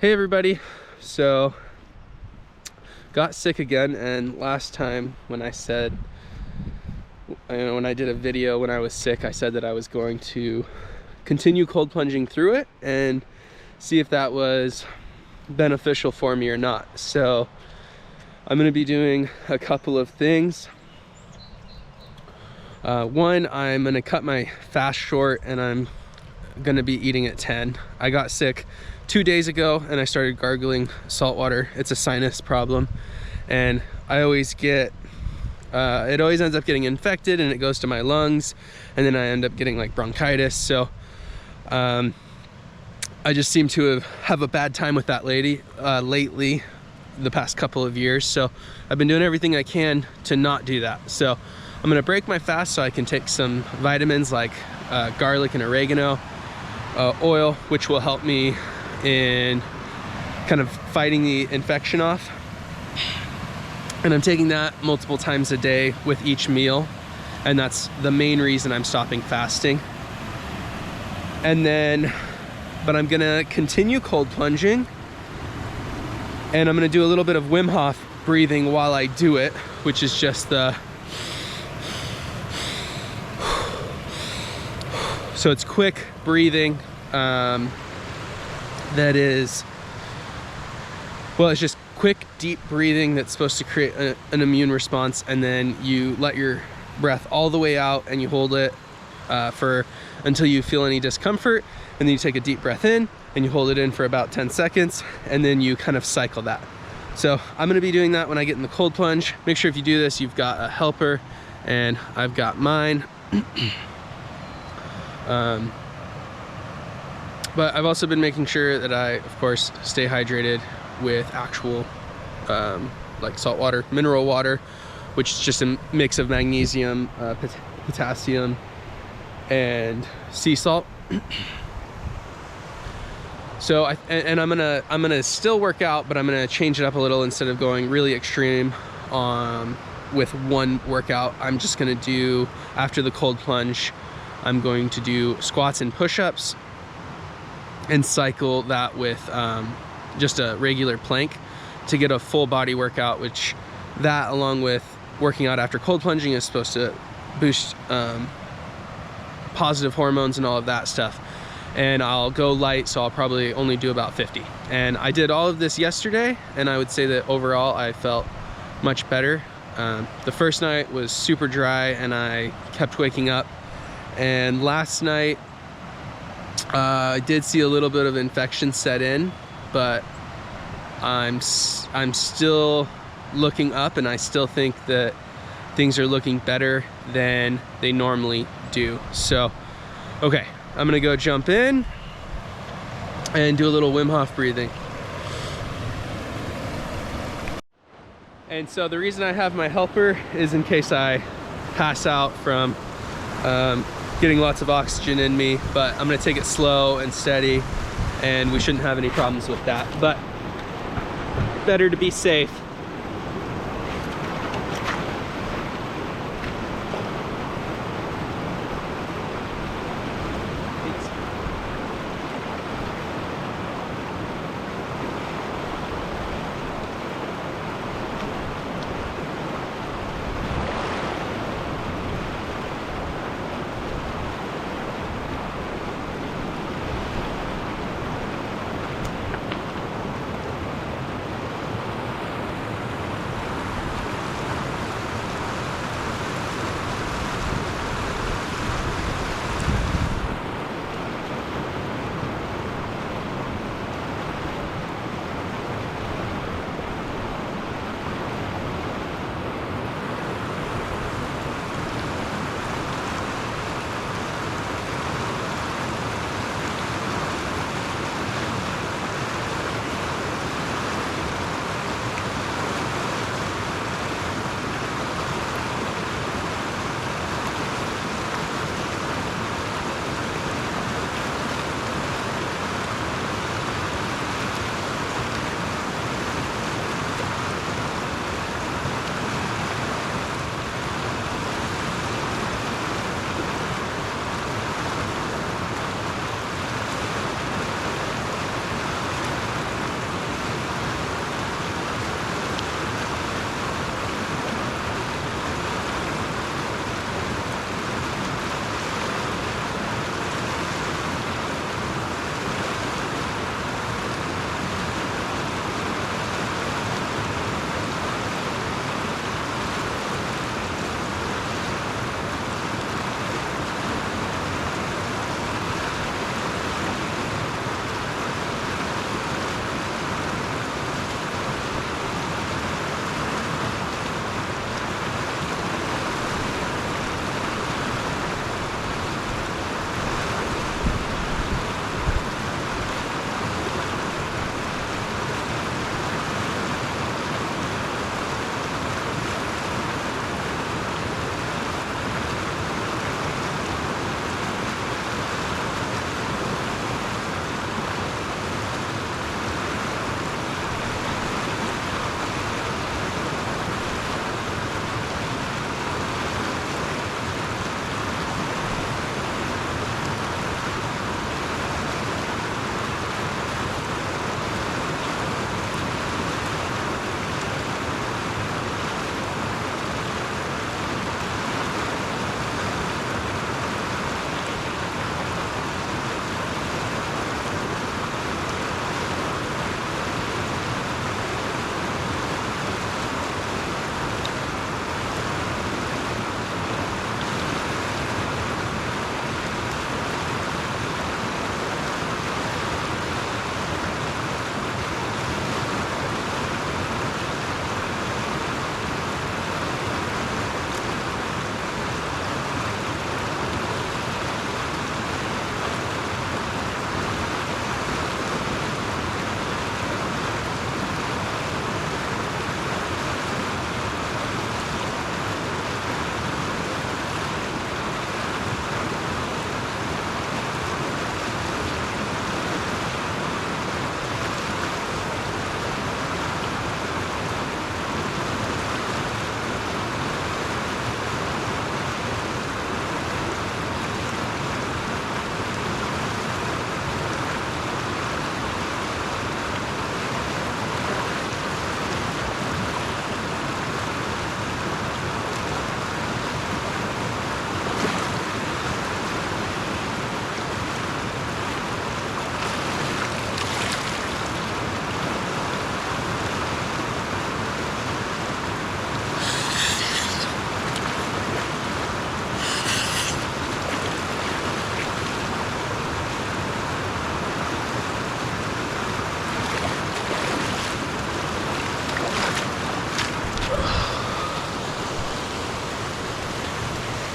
Hey everybody, so got sick again, and last time when I said, when I did a video when I was sick, I said that I was going to continue cold plunging through it and see if that was beneficial for me or not. So I'm going to be doing a couple of things. One, I'm going to cut my fast short and I'm going to be eating at 10. I got sick 2 days ago and I started gargling salt water. It's a sinus problem, and I always get it always ends up getting infected and it goes to my lungs, and then I end up getting like bronchitis. So I just seem to have a bad time with that lately, the past couple of years. So I've been doing everything I can to not do that. So I'm gonna break my fast so I can take some vitamins like garlic and oregano oil, which will help me in kind of fighting the infection off. And I'm taking that multiple times a day with each meal, and that's the main reason I'm stopping fasting. And then, but I'm gonna continue cold plunging, and I'm gonna do a little bit of Wim Hof breathing while I do it, which is just the, so it's quick breathing. That is, well, it's just quick, deep breathing that's supposed to create an immune response, and then you let your breath all the way out and you hold it until you feel any discomfort, and then you take a deep breath in and you hold it in for about 10 seconds, and then you kind of cycle that. So I'm gonna be doing that when I get in the cold plunge. Make sure if you do this, you've got a helper, and I've got mine. But I've also been making sure that I, of course, stay hydrated with actual like salt water, mineral water, which is just a mix of magnesium, potassium, and sea salt. So I'm gonna still work out, but I'm gonna change it up a little. Instead of going really extreme with one workout, I'm just gonna do, after the cold plunge, I'm going to do squats and push-ups and cycle that with just a regular plank to get a full body workout, which that, along with working out after cold plunging, is supposed to boost positive hormones and all of that stuff. And I'll go light, so I'll probably only do about 50. And I did all of this yesterday, and I would say that overall I felt much better. The first night was super dry and I kept waking up, and last night I did see a little bit of infection set in, but I'm still looking up, and I still think that things are looking better than they normally do. So, okay, I'm gonna go jump in and do a little Wim Hof breathing. And so the reason I have my helper is in case I pass out from getting lots of oxygen in me, but I'm gonna take it slow and steady, and we shouldn't have any problems with that. But better to be safe.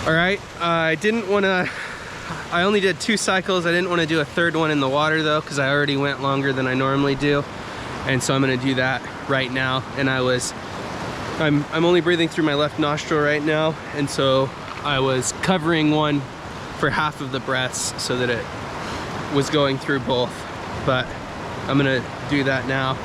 All right, I only did 2 cycles. I didn't want to do a third one in the water though, because I already went longer than I normally do. And so I'm gonna do that right now. And I'm only breathing through my left nostril right now. And so I was covering one for half of the breaths so that it was going through both. But I'm gonna do that now.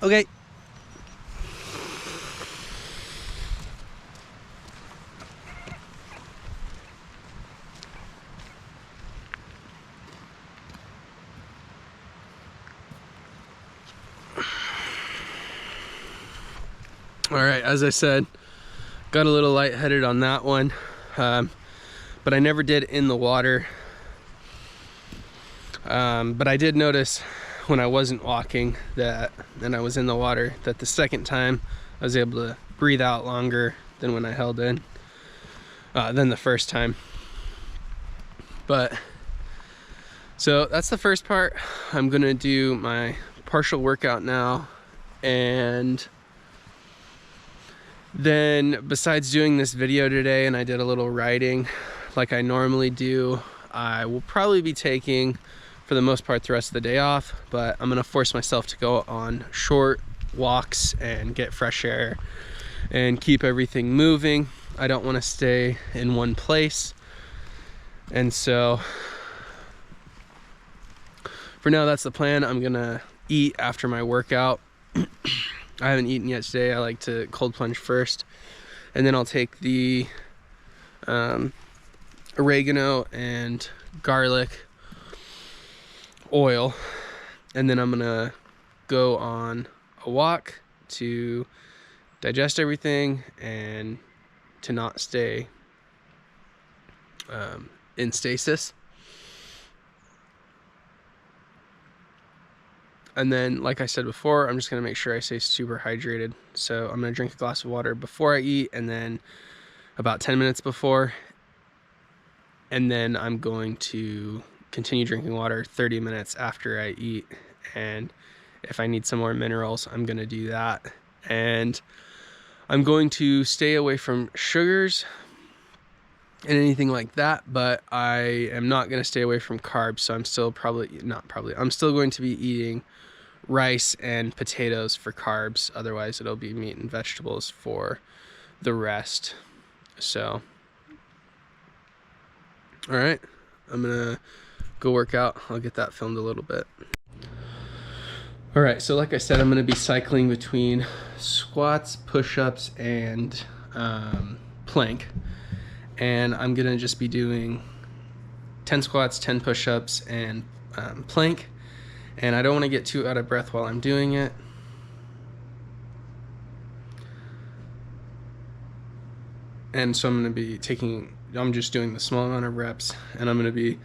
Okay. All right, as I said, got a little lightheaded on that one, but I never did in the water. But I did notice when I wasn't walking that, and I was in the water, that the second time I was able to breathe out longer than when I held in, than the first time. But, so that's the first part. I'm gonna do my partial workout now, and then besides doing this video today, and I did a little riding like I normally do, I will probably be taking, for the most part, the rest of the day off, but I'm gonna force myself to go on short walks and get fresh air and keep everything moving. I don't want to stay in one place. And so for now, that's the plan. I'm gonna eat after my workout. I haven't eaten yet today. I like to cold plunge first, and then I'll take the oregano and garlic oil, and then I'm gonna go on a walk to digest everything and to not stay in stasis. And then, like I said before, I'm just gonna make sure I stay super hydrated. So I'm gonna drink a glass of water before I eat, and then about 10 minutes before, and then I'm going to continue drinking water 30 minutes after I eat. And if I need some more minerals, I'm gonna do that. And I'm going to stay away from sugars and anything like that, but I am not gonna stay away from carbs. So I'm still I'm still going to be eating rice and potatoes for carbs. Otherwise it'll be meat and vegetables for the rest. So, all right, I'm gonna go work out. I'll get that filmed a little bit. All right, so like I said, I'm gonna be cycling between squats, push-ups, and plank. And I'm gonna just be doing 10 squats, 10 push-ups, and plank. And I don't wanna get too out of breath while I'm doing it. And so I'm just doing the small amount of reps, and I'm gonna be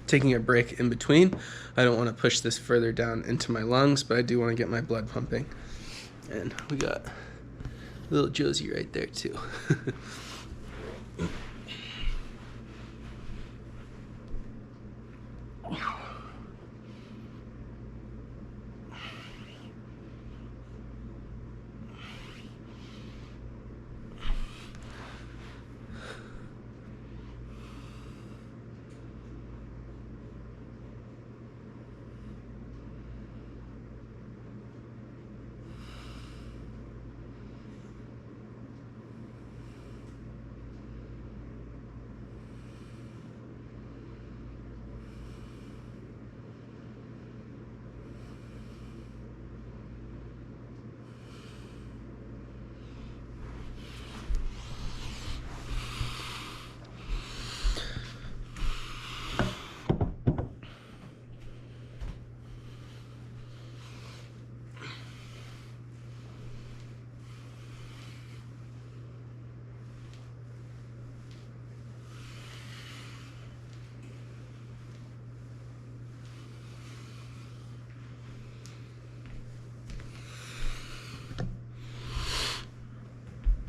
taking a break in between. I don't want to push this further down into my lungs, but I do want to get my blood pumping. And we got little Josie right there too.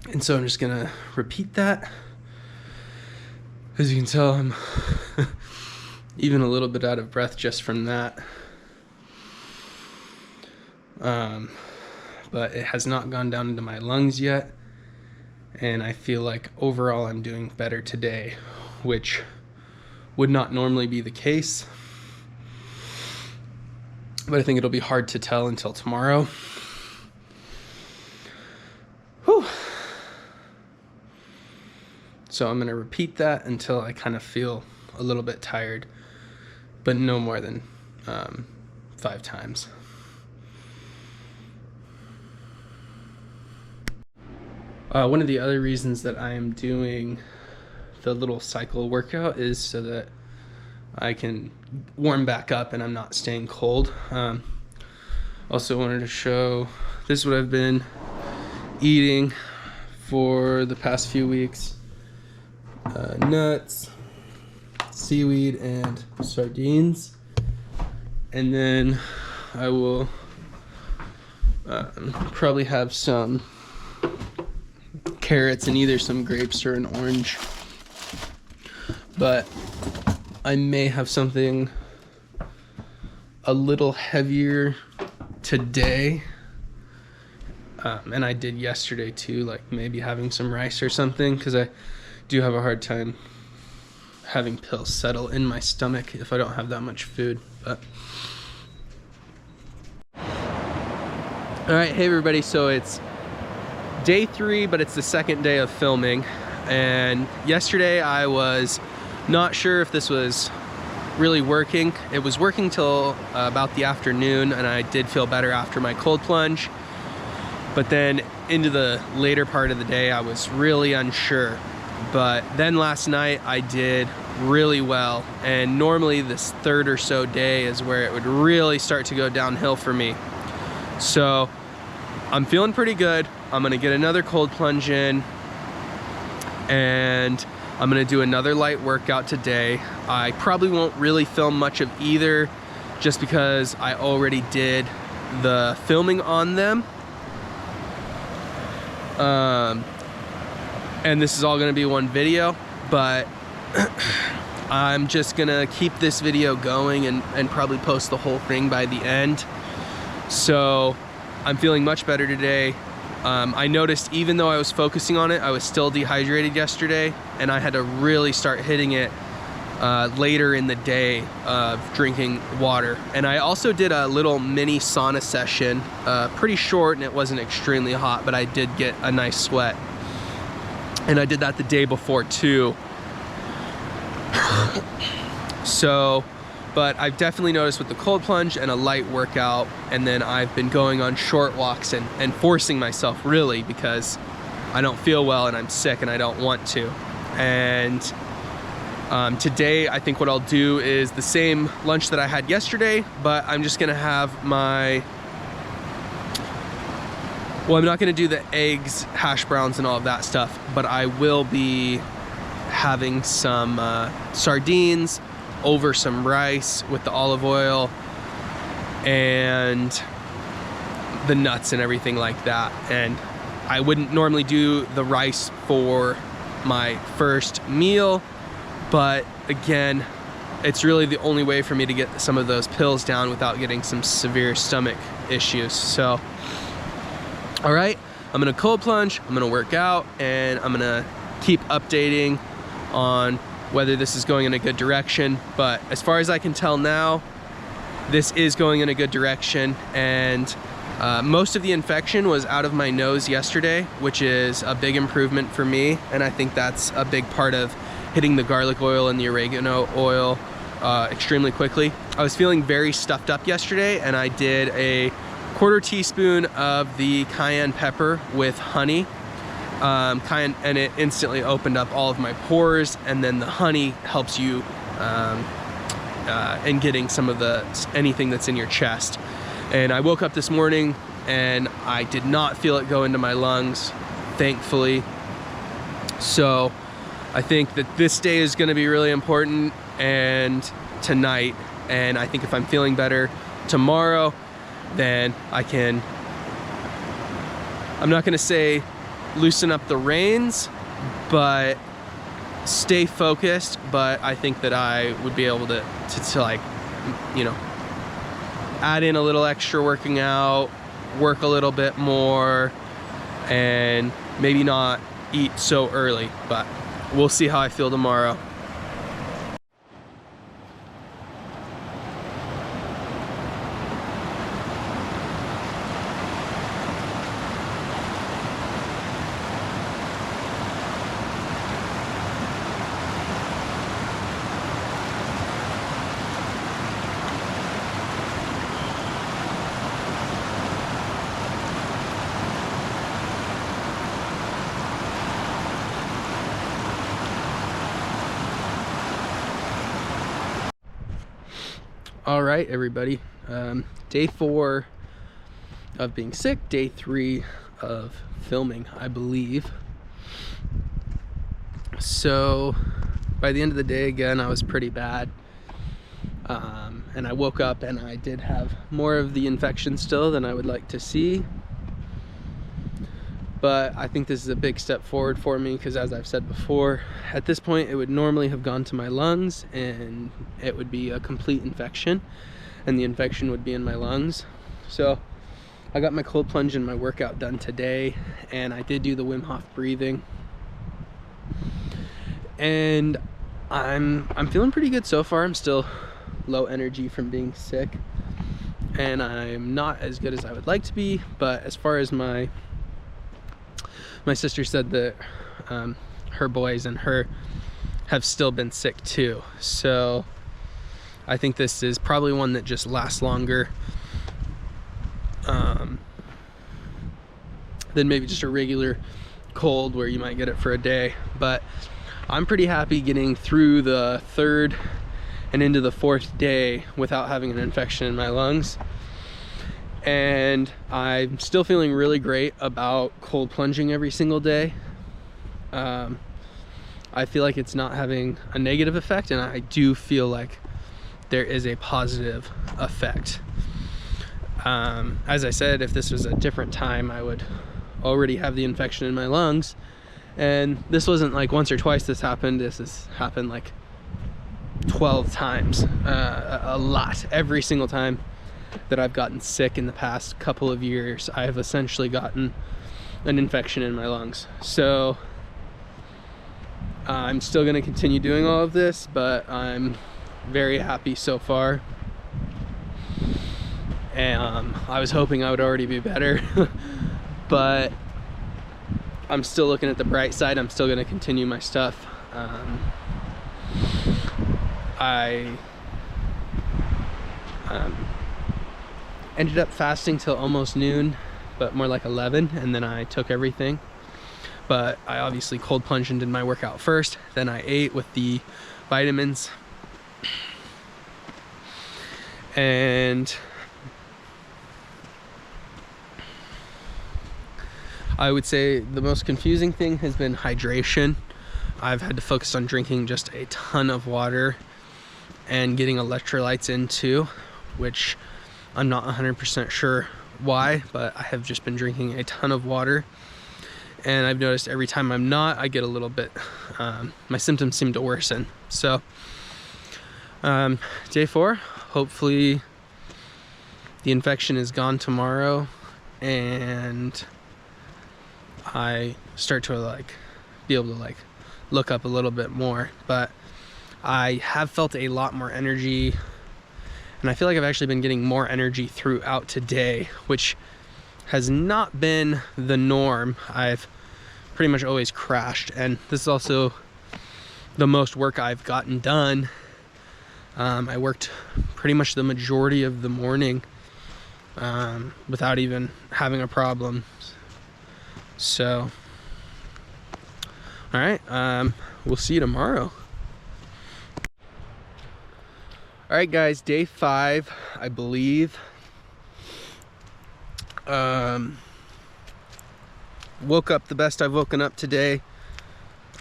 And so I'm just gonna repeat that. As you can tell, I'm even a little bit out of breath just from that. But it has not gone down into my lungs yet. And I feel like overall I'm doing better today, which would not normally be the case. But I think it'll be hard to tell until tomorrow. Whew. So I'm gonna repeat that until I kind of feel a little bit tired, but no more than 5 times. One of the other reasons that I am doing the little cycle workout is so that I can warm back up and I'm not staying cold. Also wanted to show, this is what I've been eating for the past few weeks. Nuts, seaweed, and sardines. And then I will probably have some carrots and either some grapes or an orange. But I may have something a little heavier today. And I did yesterday too, like maybe having some rice or something, because I do have a hard time having pills settle in my stomach if I don't have that much food. But all right, hey everybody, so it's day 3, but it's the second day of filming. And yesterday I was not sure if this was really working. It was working till about the afternoon, and I did feel better after my cold plunge. But then into the later part of the day, I was really unsure. But then last night I did really well. And normally this third or so day is where it would really start to go downhill for me. So I'm feeling pretty good. I'm gonna get another cold plunge in, and I'm gonna do another light workout today. I probably won't really film much of either, just because I already did the filming on them. And this is all gonna be one video, but I'm just gonna keep this video going and probably post the whole thing by the end. So I'm feeling much better today. I noticed even though I was focusing on it, I was still dehydrated yesterday, and I had to really start hitting it later in the day of drinking water. And I also did a little mini sauna session, pretty short, and it wasn't extremely hot, but I did get a nice sweat. And I did that the day before too. So, but I've definitely noticed with the cold plunge and a light workout, and then I've been going on short walks and forcing myself really, because I don't feel well and I'm sick and I don't want to. And today I think what I'll do is the same lunch that I had yesterday, but I'm just gonna have my, well, I'm not gonna do the eggs, hash browns, and all of that stuff, but I will be having some sardines over some rice with the olive oil and the nuts and everything like that. And I wouldn't normally do the rice for my first meal, but again, it's really the only way for me to get some of those pills down without getting some severe stomach issues. So, all right, I'm gonna cold plunge, I'm gonna work out, and I'm gonna keep updating on whether this is going in a good direction. But as far as I can tell now, this is going in a good direction. And most of the infection was out of my nose yesterday, which is a big improvement for me. And I think that's a big part of hitting the garlic oil and the oregano oil extremely quickly. I was feeling very stuffed up yesterday, and I did a 1/4 teaspoon of the cayenne pepper with honey. Cayenne, and it instantly opened up all of my pores, and then the honey helps you in getting some of anything that's in your chest. And I woke up this morning and I did not feel it go into my lungs, thankfully. So I think that this day is going to be really important, and tonight, and I think if I'm feeling better tomorrow, then I'm not going to say loosen up the reins, but stay focused. But I think that I would be able to like, you know, add in a little extra working out, work a little bit more, and maybe not eat so early. But we'll see how I feel tomorrow. All right, everybody. Day 4 of being sick, day 3 of filming, I believe. So by the end of the day, again, I was pretty bad. And I woke up and I did have more of the infection still than I would like to see. But I think this is a big step forward for me because, as I've said before, at this point it would normally have gone to my lungs and it would be a complete infection, and the infection would be in my lungs. So I got my cold plunge and my workout done today, and I did do the Wim Hof breathing, and I'm feeling pretty good so far. I'm still low energy from being sick, and I'm not as good as I would like to be. But as far as my sister said that her boys and her have still been sick too. So I think this is probably one that just lasts longer than maybe just a regular cold where you might get it for a day. But I'm pretty happy getting through the 3rd and into the 4th day without having an infection in my lungs. And I'm still feeling really great about cold plunging every single day. I feel like it's not having a negative effect, and I do feel like there is a positive effect. As I said, if this was a different time, I would already have the infection in my lungs. And this wasn't like once or twice this happened. This has happened like 12 times, a lot. Every single time that I've gotten sick in the past couple of years, I have essentially gotten an infection in my lungs. So I'm still going to continue doing all of this, but I'm very happy so far. And I was hoping I would already be better, but I'm still looking at the bright side. I'm still going to continue my stuff. I ended up fasting till almost noon, but more like 11, and then I took everything. But I obviously cold plunged and did my workout first, then I ate with the vitamins. And I would say the most confusing thing has been hydration. I've had to focus on drinking just a ton of water and getting electrolytes in too, which I'm not 100% sure why, but I have just been drinking a ton of water. And I've noticed every time I'm not, I get a little bit, my symptoms seem to worsen. So day 4, hopefully the infection is gone tomorrow and I start to like be able to like look up a little bit more. But I have felt a lot more energy, and I feel like I've actually been getting more energy throughout today, which has not been the norm. I've pretty much always crashed, and this is also the most work I've gotten done. I worked pretty much the majority of the morning without even having a problem. So, all right, we'll see you tomorrow. All right, guys, day 5, I believe. Woke up the best I've woken up today.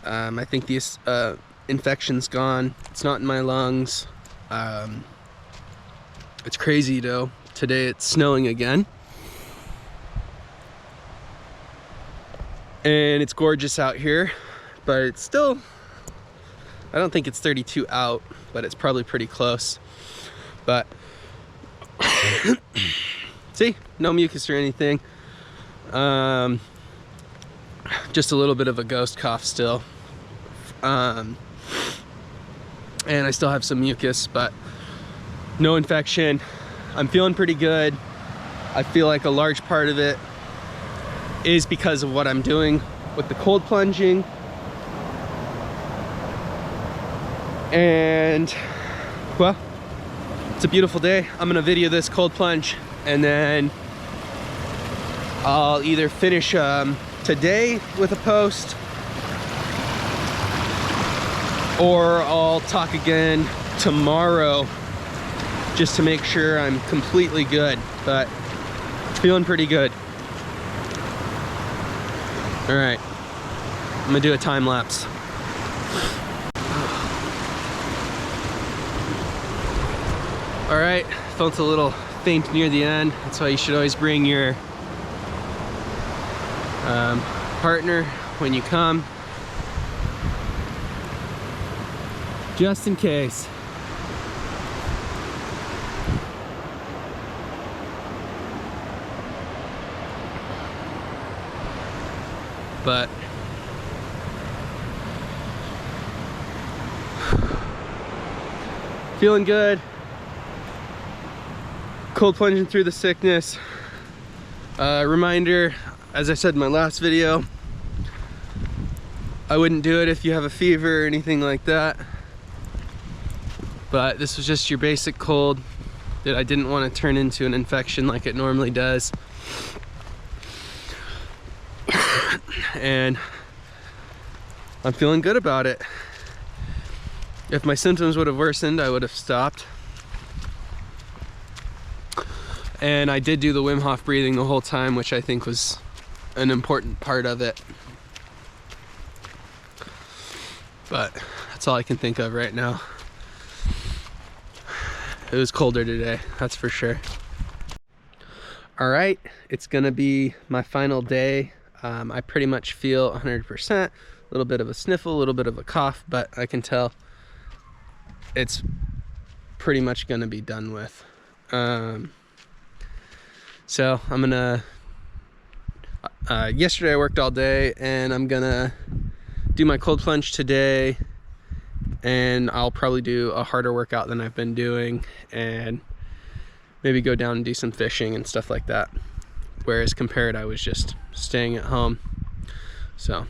I think the infection's gone. It's not in my lungs. It's crazy though. Today it's snowing again. And it's gorgeous out here, but it's still, I don't think it's 32 out, but it's probably pretty close. But see, no mucus or anything. Just a little bit of a ghost cough still. And I still have some mucus, but no infection. I'm feeling pretty good. I feel like a large part of it is because of what I'm doing with the cold plunging. And well, it's a beautiful day. I'm gonna video this cold plunge, and then I'll either finish today with a post, or I'll talk again tomorrow just to make sure I'm completely good, but feeling pretty good. All right, I'm gonna do a time lapse. All right, felt a little faint near the end. That's why you should always bring your partner when you come, just in case. But feeling good. Cold plunging through the sickness. Reminder, as I said in my last video, I wouldn't do it if you have a fever or anything like that. But this was just your basic cold that I didn't want to turn into an infection like it normally does. And I'm feeling good about it. If my symptoms would have worsened, I would have stopped. And I did do the Wim Hof breathing the whole time, which I think was an important part of it. But that's all I can think of right now. It was colder today, that's for sure. All right, it's gonna be my final day. I pretty much feel 100%, a little bit of a sniffle, a little bit of a cough, but I can tell it's pretty much gonna be done with. So I'm gonna, yesterday I worked all day, and I'm gonna do my cold plunge today, and I'll probably do a harder workout than I've been doing, and maybe go down and do some fishing and stuff like that. Whereas compared, I was just staying at home. So